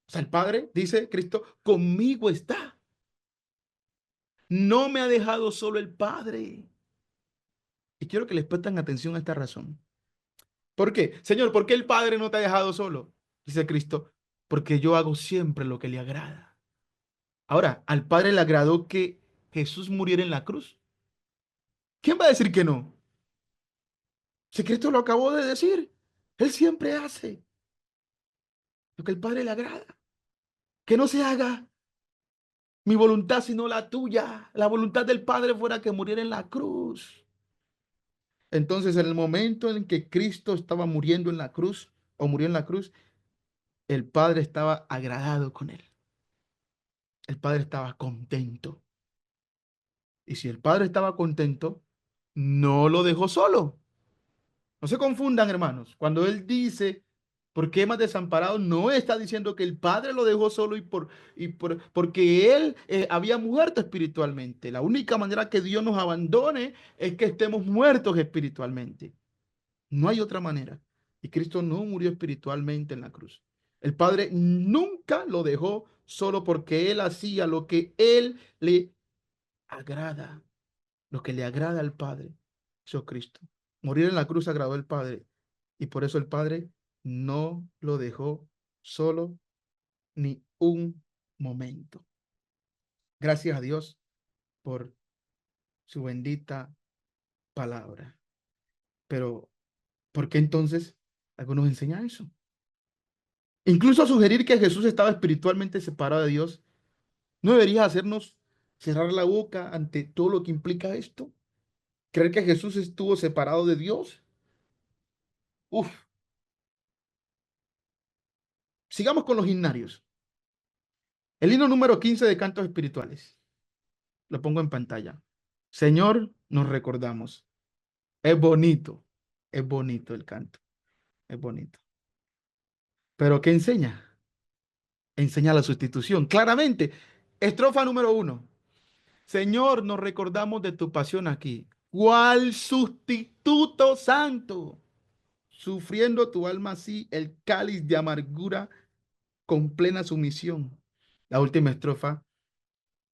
O sea, el Padre, dice Cristo, conmigo está. No me ha dejado solo el Padre. Y quiero que les presten atención a esta razón. ¿Por qué? Señor, ¿por qué el Padre no te ha dejado solo? Dice Cristo, porque yo hago siempre lo que le agrada. Ahora, ¿al Padre le agradó que Jesús muriera en la cruz? ¿Quién va a decir que no? Si Cristo lo acabó de decir, Él siempre hace lo que el Padre le agrada. Que no se haga mi voluntad sino la tuya. La voluntad del Padre fuera que muriera en la cruz. Entonces, en el momento en que Cristo estaba muriendo en la cruz o murió en la cruz, el Padre estaba agradado con él. El Padre estaba contento. Y si el Padre estaba contento, no lo dejó solo. No se confundan, hermanos. Cuando Él dice, ¿por qué me has desamparado? No está diciendo que el Padre lo dejó solo porque Él había muerto espiritualmente. La única manera que Dios nos abandone es que estemos muertos espiritualmente. No hay otra manera. Y Cristo no murió espiritualmente en la cruz. El Padre nunca lo dejó solo porque Él hacía lo que Él le agrada, lo que le agrada al Padre. Eso es Cristo. Morir en la cruz agradó al Padre. Y por eso el Padre no lo dejó solo ni un momento. Gracias a Dios por su bendita palabra. Pero, ¿por qué entonces algunos enseñan eso? Incluso sugerir que Jesús estaba espiritualmente separado de Dios, ¿no debería hacernos cerrar la boca ante todo lo que implica esto? ¿Creer que Jesús estuvo separado de Dios? Uf, sigamos con los himnarios. El himno número 15 de Cantos Espirituales. Lo pongo en pantalla. Señor, nos recordamos. Es bonito el canto, es bonito. Pero ¿qué enseña? Enseña la sustitución. Claramente, estrofa número 1. Señor, nos recordamos de tu pasión aquí. ¿Cuál sustituto santo? Sufriendo tu alma así el cáliz de amargura con plena sumisión. La última estrofa.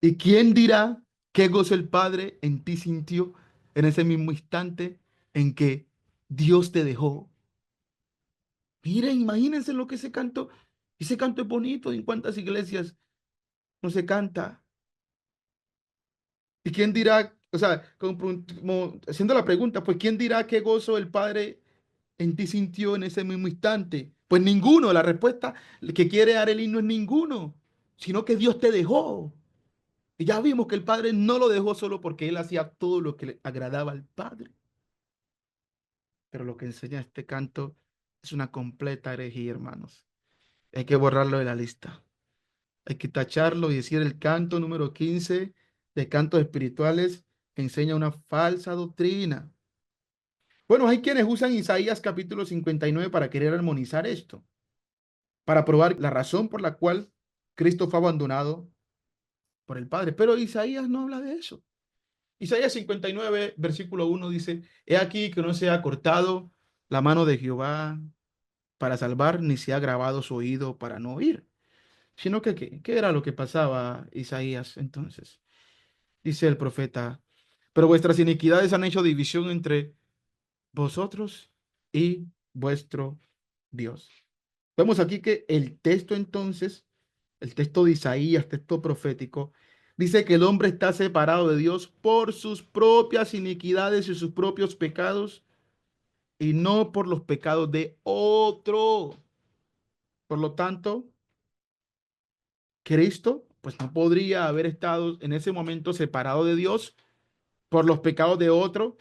¿Y quién dirá qué gozo el Padre en ti sintió en ese mismo instante en que Dios te dejó? Miren, imagínense lo que ese canto es bonito. ¿En cuántas iglesias no se canta? ¿Y quién dirá, o sea, como haciendo la pregunta, pues quién dirá qué gozo el Padre en ti sintió en ese mismo instante? Pues ninguno. La respuesta que quiere dar el himno es ninguno, sino que Dios te dejó. Y ya vimos que el Padre no lo dejó solo porque él hacía todo lo que le agradaba al Padre. Pero lo que enseña este canto es una completa herejía, hermanos. Hay que borrarlo de la lista. Hay que tacharlo y decir el canto número 15 de Cantos Espirituales enseña una falsa doctrina. Bueno, hay quienes usan Isaías capítulo 59 para querer armonizar esto, para probar la razón por la cual Cristo fue abandonado por el Padre. Pero Isaías no habla de eso. Isaías 59, versículo 1 dice, he aquí que no se ha cortado la mano de Jehová para salvar, ni se ha grabado su oído para no oír. Sino que, ¿qué era lo que pasaba Isaías entonces? Dice el profeta, pero vuestras iniquidades han hecho división entre vosotros y vuestro Dios. Vemos aquí que el texto entonces, el texto de Isaías, texto profético, dice que el hombre está separado de Dios por sus propias iniquidades y sus propios pecados y no por los pecados de otro. Por lo tanto, Cristo pues no podría haber estado en ese momento separado de Dios por los pecados de otro.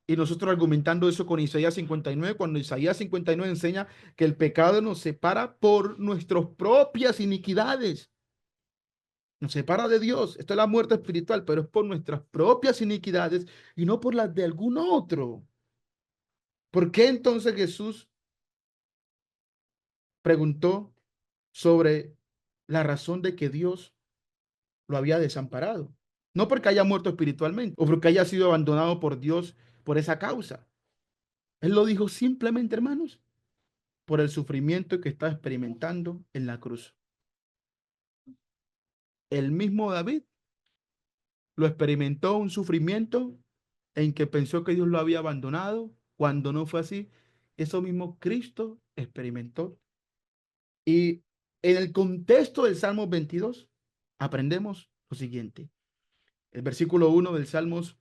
Y nosotros argumentando eso con Isaías 59, cuando Isaías 59 enseña que el pecado nos separa por nuestras propias iniquidades. Nos separa de Dios. Esto es la muerte espiritual, pero es por nuestras propias iniquidades y no por las de algún otro. ¿Por qué entonces Jesús preguntó sobre la razón de que Dios lo había desamparado? No porque haya muerto espiritualmente o porque haya sido abandonado por Dios por esa causa. Él lo dijo simplemente, hermanos, por el sufrimiento que está experimentando en la cruz. El mismo David lo experimentó un sufrimiento en que pensó que Dios lo había abandonado, cuando no fue así. Eso mismo Cristo experimentó. Y en el contexto del Salmo 22, aprendemos lo siguiente. El versículo 1 del Salmos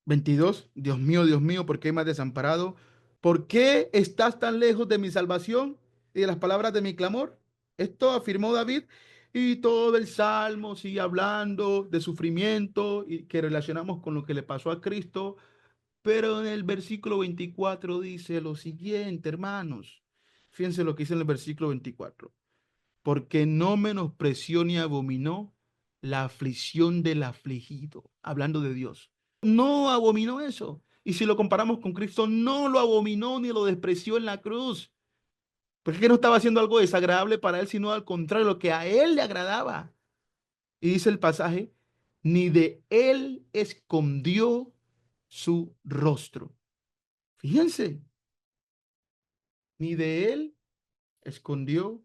22, Dios mío, ¿por qué me has desamparado? ¿Por qué estás tan lejos de mi salvación y de las palabras de mi clamor? Esto afirmó David y todo el Salmo sigue hablando de sufrimiento y que relacionamos con lo que le pasó a Cristo, pero en el versículo 24 dice lo siguiente, hermanos. Fíjense lo que dice en el versículo 24. Porque no menospreció ni abominó la aflicción del afligido, hablando de Dios. No abominó eso. Y si lo comparamos con Cristo, no lo abominó ni lo despreció en la cruz. Porque es que no estaba haciendo algo desagradable para él, sino al contrario, lo que a él le agradaba. Y dice el pasaje, ni de él escondió su rostro. Fíjense, ni de él escondió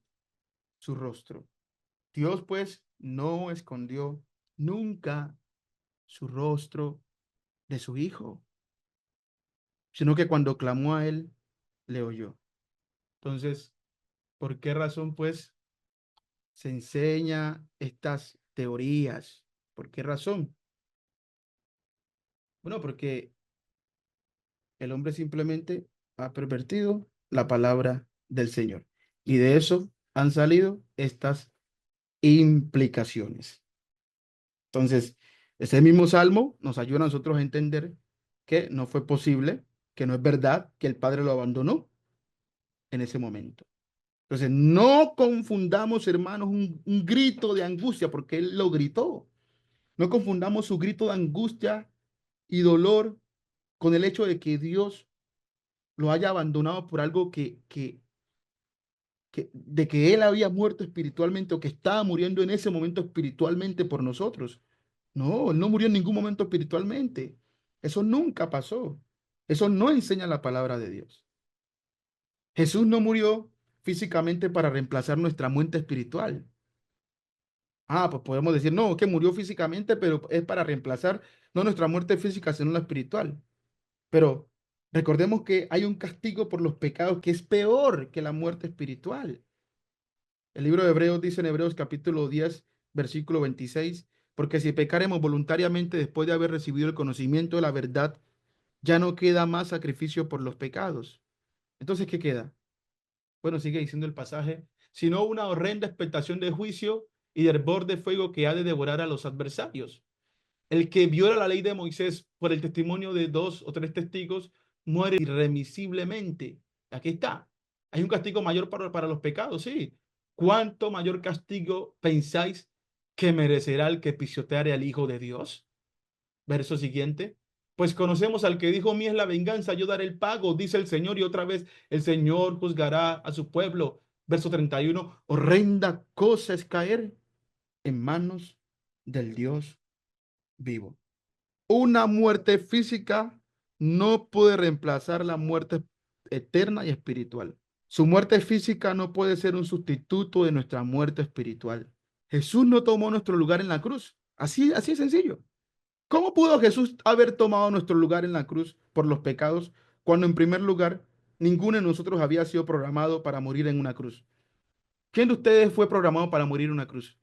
su rostro. Dios pues no escondió nunca su rostro de su Hijo. sino que cuando clamó a él, le oyó. Entonces, ¿por qué razón, pues, se enseña estas teorías? ¿Por qué razón? Bueno, porque el hombre simplemente ha pervertido la palabra del Señor. Y de eso han salido estas implicaciones. Entonces, ese mismo salmo nos ayuda a nosotros a entender que no fue posible, que no es verdad que el Padre lo abandonó en ese momento. Entonces, no confundamos, hermanos, un grito de angustia, porque Él lo gritó. No confundamos su grito de angustia y dolor con el hecho de que Dios lo haya abandonado por algo de que Él había muerto espiritualmente o que estaba muriendo en ese momento espiritualmente por nosotros. No, Él no murió en ningún momento espiritualmente. Eso nunca pasó. Eso no enseña la palabra de Dios. Jesús no murió físicamente para reemplazar nuestra muerte espiritual. Ah, pues podemos decir, no, que murió físicamente, pero es para reemplazar no nuestra muerte física, sino la espiritual. Pero recordemos que hay un castigo por los pecados que es peor que la muerte espiritual. El libro de Hebreos dice en Hebreos capítulo 10, versículo 26, porque si pecaremos voluntariamente después de haber recibido el conocimiento de la verdad, ya no queda más sacrificio por los pecados. Entonces, ¿qué queda? Bueno, sigue diciendo el pasaje, sino una horrenda expectación de juicio y del borde de fuego que ha de devorar a los adversarios. El que viola la ley de Moisés por el testimonio de dos o tres testigos muere irremisiblemente. Aquí está. Hay un castigo mayor para los pecados, sí. ¿Cuánto mayor castigo pensáis que merecerá el que pisoteare al Hijo de Dios? Verso siguiente. Pues conocemos al que dijo, mí es la venganza, yo daré el pago, dice el Señor, y otra vez el Señor juzgará a su pueblo. Verso 31. Horrenda cosa es caer en manos del Dios vivo. Una muerte física no puede reemplazar la muerte eterna y espiritual. Su muerte física no puede ser un sustituto de nuestra muerte espiritual. Jesús no tomó nuestro lugar en la cruz. Así es sencillo. ¿Cómo pudo Jesús haber tomado nuestro lugar en la cruz por los pecados cuando en primer lugar ninguno de nosotros había sido programado para morir en una cruz? ¿Quién de ustedes fue programado para morir en una cruz?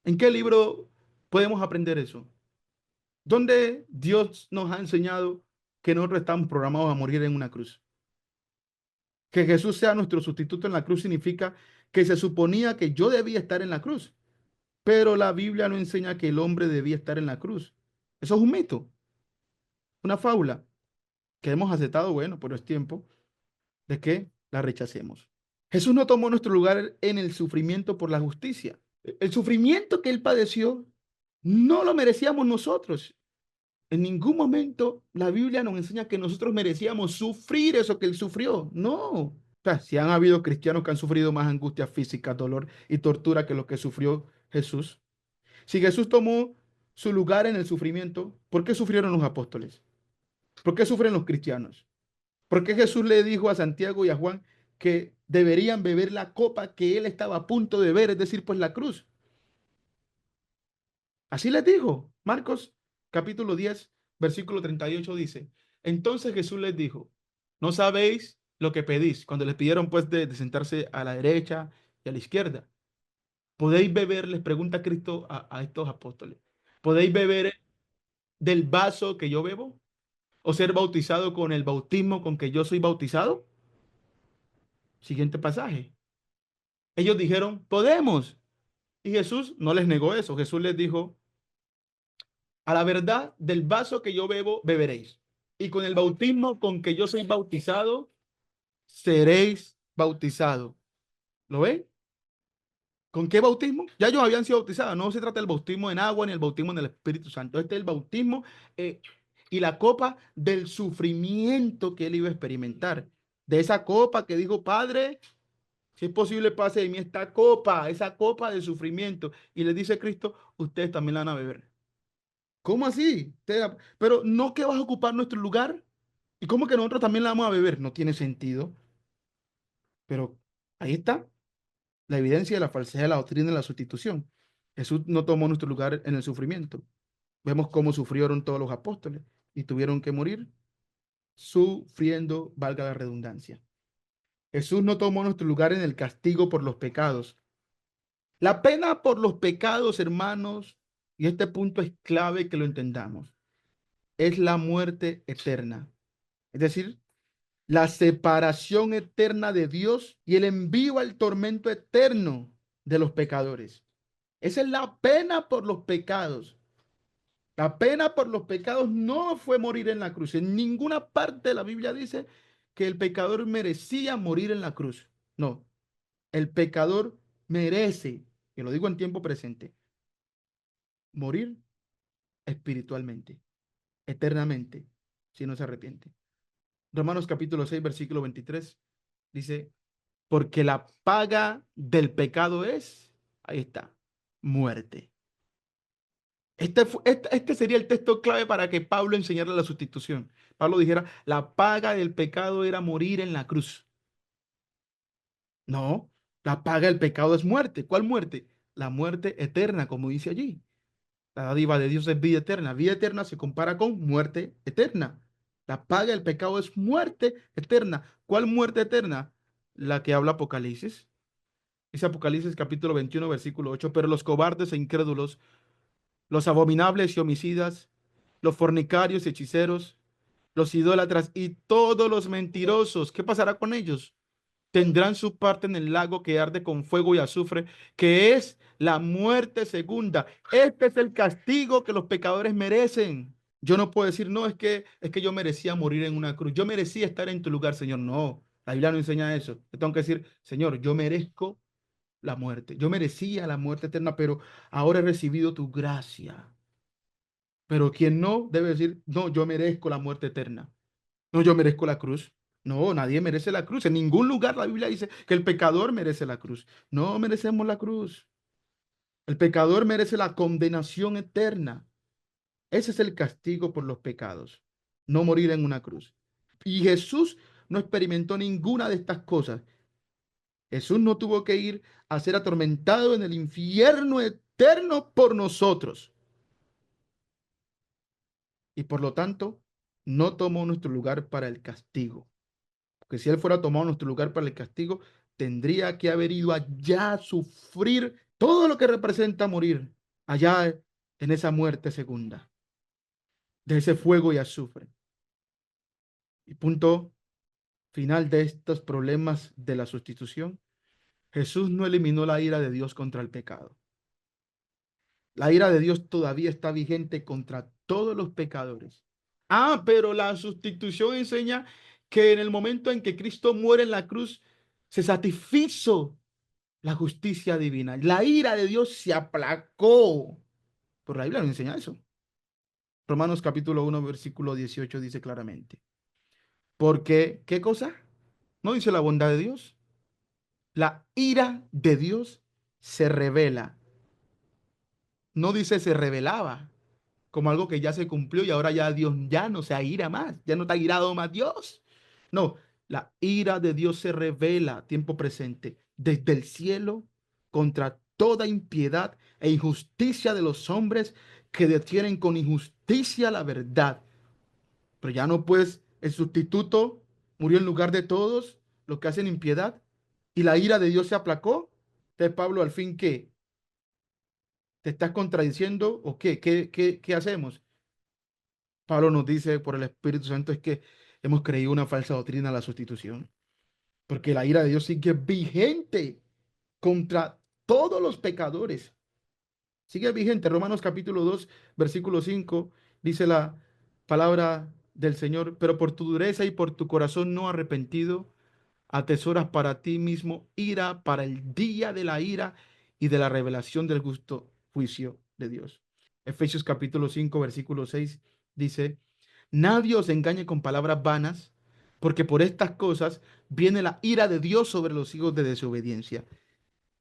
¿En qué libro podemos aprender eso? ¿Dónde Dios nos ha enseñado que nosotros estamos programados a morir en una cruz? Que Jesús sea nuestro sustituto en la cruz significa que se suponía que yo debía estar en la cruz, pero la Biblia no enseña que el hombre debía estar en la cruz. Eso es un mito, una fábula que hemos aceptado, bueno, pero es tiempo de que la rechacemos. Jesús no tomó nuestro lugar en el sufrimiento por la justicia. El sufrimiento que él padeció no lo merecíamos nosotros. En ningún momento la Biblia nos enseña que nosotros merecíamos sufrir eso que él sufrió. No. O sea, si han habido cristianos que han sufrido más angustia física, dolor y tortura que lo que sufrió Jesús. Si Jesús tomó su lugar en el sufrimiento, ¿por qué sufrieron los apóstoles? ¿Por qué sufren los cristianos? ¿Por qué Jesús le dijo a Santiago y a Juan que deberían beber la copa que él estaba a punto de beber, es decir, pues la cruz? Así les dijo. Marcos capítulo 10, versículo 38 dice, entonces Jesús les dijo, no sabéis lo que pedís. Cuando les pidieron pues de sentarse a la derecha y a la izquierda. ¿Podéis beber? Les pregunta Cristo a estos apóstoles. ¿Podéis beber del vaso que yo bebo? ¿O ser bautizado con el bautismo con que yo soy bautizado? Siguiente pasaje. Ellos dijeron, podemos. Y Jesús no les negó eso. Jesús les dijo, a la verdad del vaso que yo bebo, beberéis. Y con el bautismo con que yo soy bautizado, seréis bautizados. ¿Lo ven? ¿Con qué bautismo? Ya ellos habían sido bautizados. No se trata del bautismo en agua ni el bautismo en el Espíritu Santo. Este es el bautismo y la copa del sufrimiento que él iba a experimentar. De esa copa que dijo, Padre, si es posible, pase de mí esta copa, esa copa de sufrimiento. Y le dice Cristo, ustedes también la van a beber. ¿Cómo así? Pero no que vas a ocupar nuestro lugar. ¿Y cómo que nosotros también la vamos a beber? No tiene sentido. Pero ahí está la evidencia de la falsedad de la doctrina de la sustitución. Jesús no tomó nuestro lugar en el sufrimiento. Vemos cómo sufrieron todos los apóstoles y tuvieron que morir. sufriendo, valga la redundancia. Jesús no tomó nuestro lugar en el castigo por los pecados. La pena por los pecados, hermanos, y este punto es clave que lo entendamos, es la muerte eterna. Es decir, la separación eterna de Dios y el envío al tormento eterno de los pecadores. Esa es la pena por los pecados. La pena por los pecados no fue morir en la cruz. En ninguna parte de la Biblia dice que el pecador merecía morir en la cruz. No, el pecador merece, que lo digo en tiempo presente, morir espiritualmente, eternamente, si no se arrepiente. Romanos capítulo 6 versículo 23 dice, porque la paga del pecado es, ahí está, muerte. Este sería el texto clave para que Pablo enseñara la sustitución. Pablo dijera, la paga del pecado era morir en la cruz. No, la paga del pecado es muerte. ¿Cuál muerte? La muerte eterna, como dice allí. La dádiva de Dios es vida eterna. Vida eterna se compara con muerte eterna. La paga del pecado es muerte eterna. ¿Cuál muerte eterna? La que habla Apocalipsis. Dice Apocalipsis capítulo 21, versículo 8. Pero los cobardes e incrédulos, los abominables y homicidas, los fornicarios y hechiceros, los idólatras y todos los mentirosos, ¿qué pasará con ellos? Tendrán su parte en el lago que arde con fuego y azufre, que es la muerte segunda. Este es el castigo que los pecadores merecen. Yo no puedo decir, no, es que yo merecía morir en una cruz. Yo merecía estar en tu lugar, Señor. No, la Biblia no enseña eso. Yo tengo que decir, Señor, yo merezco la muerte. Yo merecía la muerte eterna, pero ahora he recibido tu gracia. Pero quien no debe decir, no, yo merezco la muerte eterna. No, yo merezco la cruz. No, nadie merece la cruz. En ningún lugar la Biblia dice que el pecador merece la cruz. No merecemos la cruz. El pecador merece la condenación eterna. Ese es el castigo por los pecados. No morir en una cruz. Y Jesús no experimentó ninguna de estas cosas. Jesús no tuvo que ir a ser atormentado en el infierno eterno por nosotros. Y por lo tanto, no tomó nuestro lugar para el castigo. Porque si él fuera tomado nuestro lugar para el castigo, tendría que haber ido allá a sufrir todo lo que representa morir, allá en esa muerte segunda, de ese fuego y azufre. Y punto final de estos problemas de la sustitución, Jesús no eliminó la ira de Dios contra el pecado. La ira de Dios todavía está vigente contra todos los pecadores. Ah, pero la sustitución enseña que en el momento en que Cristo muere en la cruz, se satisfizo la justicia divina. La ira de Dios se aplacó. Por la Biblia nos enseña eso. Romanos capítulo 1, versículo 18 dice claramente. Porque, ¿qué cosa? ¿No dice la bondad de Dios? La ira de Dios se revela. No dice se revelaba como algo que ya se cumplió y ahora ya Dios ya no se aira más, ya no está airado más Dios. No, la ira de Dios se revela a tiempo presente desde el cielo contra toda impiedad e injusticia de los hombres que detienen con injusticia la verdad. Pero ya no pues el sustituto murió en lugar de todos los que hacen impiedad y la ira de Dios se aplacó. Entonces Pablo, al fin, ¿qué? ¿Te estás contradiciendo o qué? ¿Qué hacemos? Pablo nos dice por el Espíritu Santo es que hemos creído una falsa doctrina de la sustitución, porque la ira de Dios sigue vigente contra todos los pecadores. Sigue vigente. Romanos capítulo 2 versículo 5 dice la palabra del Señor, pero por tu dureza y por tu corazón no arrepentido, atesoras para ti mismo ira para el día de la ira y de la revelación del justo juicio de Dios. Efesios capítulo 5 versículo 6 dice, nadie os engañe con palabras vanas, porque por estas cosas viene la ira de Dios sobre los hijos de desobediencia.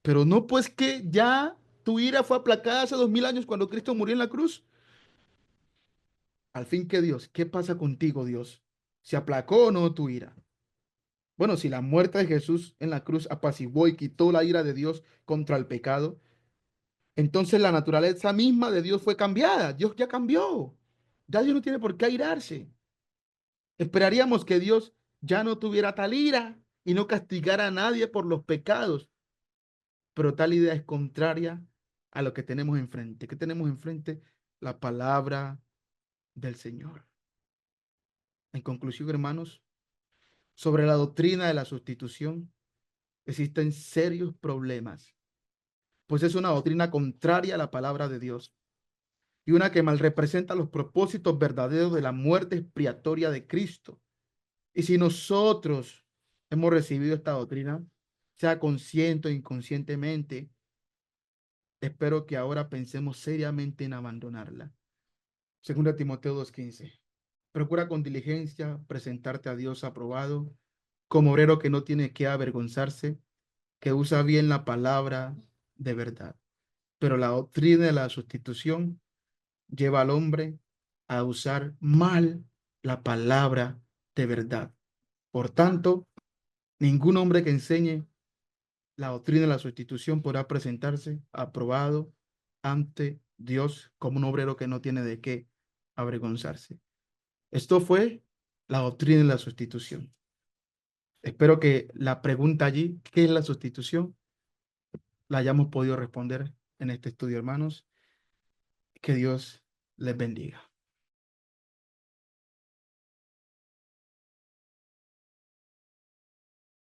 Pero no pues que ya tu ira fue aplacada hace 2000 años cuando Cristo murió en la cruz. Al fin que Dios, ¿qué pasa contigo, Dios? ¿Se aplacó o no tu ira? Bueno, si la muerte de Jesús en la cruz apaciguó y quitó la ira de Dios contra el pecado, entonces la naturaleza misma de Dios fue cambiada. Dios ya cambió. Ya Dios no tiene por qué airarse. Esperaríamos que Dios ya no tuviera tal ira y no castigara a nadie por los pecados, pero tal idea es contraria a lo que tenemos enfrente. ¿Qué tenemos enfrente? La palabra del Señor. En conclusión, hermanos, sobre la doctrina de la sustitución, existen serios problemas, pues es una doctrina contraria a la palabra de Dios y una que mal representa los propósitos verdaderos de la muerte expiatoria de Cristo. Y si nosotros hemos recibido esta doctrina, sea consciente o inconscientemente, espero que ahora pensemos seriamente en abandonarla. Segunda Timoteo 2:15. Procura con diligencia presentarte a Dios aprobado, como obrero que no tiene que avergonzarse, que usa bien la palabra de verdad. Pero la doctrina de la sustitución lleva al hombre a usar mal la palabra de verdad. Por tanto, ningún hombre que enseñe la doctrina de la sustitución podrá presentarse aprobado ante Dios como un obrero que no tiene de qué avergonzarse. Esto fue la doctrina de la sustitución. Espero que la pregunta allí, ¿qué es la sustitución?, la hayamos podido responder en este estudio, hermanos. Que Dios les bendiga.